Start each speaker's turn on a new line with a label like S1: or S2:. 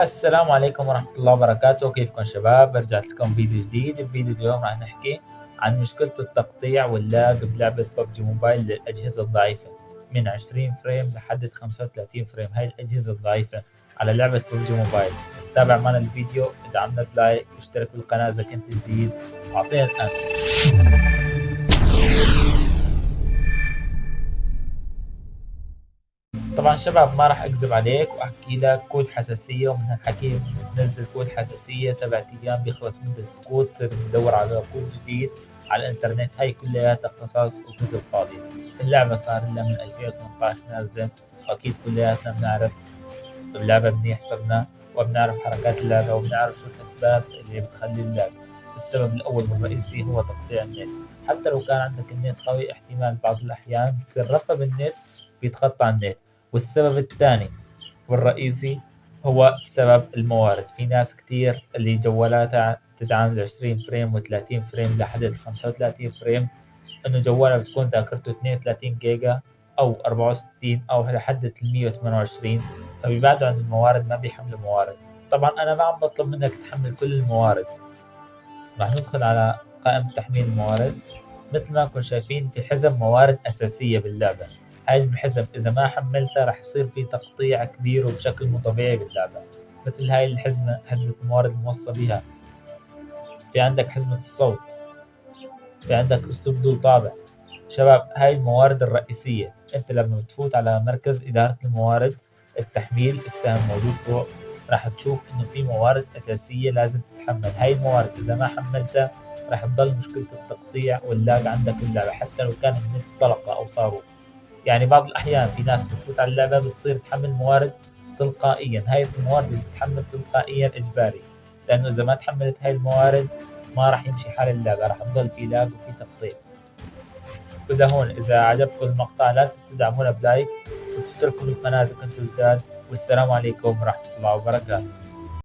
S1: السلام عليكم ورحمة الله وبركاته. كيفكم شباب؟ رجعت لكم فيديو جديد. بفيديو اليوم راح نحكي عن مشكلة التقطيع واللاج بلعبة ببجي موبايل للأجهزة الضعيفة من 20 فريم لحد 35 فريم. هاي الأجهزة الضعيفة على لعبة ببجي موبايل. تابع معنا الفيديو، ادعمنا بلايك، اشترك بالقناة إذا كنت جديد، أعطينا الآن. طبعا شباب ما راح اكذب عليك واحكي لك كود حساسيه، ومن هالحكي بتنزل كود حساسيه 7 ايام بيخلص مده الكود، تصير تدور على كود جديد على الانترنت. هاي كلياتها قصص وكذب فاضي. اللعبه صار لها من 2018 نازله، واكيد كلياتنا بنعرف اللعبه منيح صرنا، وبنعرف حركات اللعبه، وبنعرف شو الاسباب اللي بتخلي اللعبه. السبب الاول والرئيسي هو تقطيع النت. حتى لو كان عندك النت قوي، احتمال بعض الاحيان تصير رفع بالنت بيتقطع النت. والسبب الثاني والرئيسي هو سبب الموارد. في ناس كتير اللي جوالاتها تدعم 20 فريم و30 فريم لحد 35 فريم، انه جوالها بتكون ذاكرته 32 جيجا او 64 او لحد 328، فبيبعدوا عن الموارد، ما بيحملوا موارد. طبعا انا ما عم بطلب منك تحمل كل الموارد، راح ندخل على قائمة تحميل الموارد. مثل ما انكم شايفين في حزم موارد أساسية باللعبة. هاي الحزم إذا ما حملتها راح يصير في تقطيع كبير وبشكل مو طبيعي باللعبة. مثل هاي حزمة الموارد الموصى بها. في عندك حزمة الصوت، في عندك أسلوب ذو طابع. شباب هاي الموارد الرئيسية. أنت لما بتفوت على مركز إدارة الموارد التحميل، السهم موجود فوق، راح تشوف إنه في موارد أساسية لازم تتحمل. هاي الموارد إذا ما حملتها راح تضل مشكلة التقطيع واللاج عندك اللعبة، حتى لو كان النت طلقة أو صاروخ. يعني بعض الأحيان في ناس بتفوت على اللعبة بتصير تحمل موارد تلقائيا. هاي الموارد اللي بتتحمل تلقائيا إجباري، لأنه إذا ما تحملت هاي الموارد ما راح يمشي حال اللعبة، راح تضل في لاج وفي تقطيع. وإلى هون إذا عجبكم المقطع لا تنسوا تدعمونا بلايك وتشتركوا بالقناة إذا كنتم جداد. والسلام عليكم ورحمة الله وبركاته.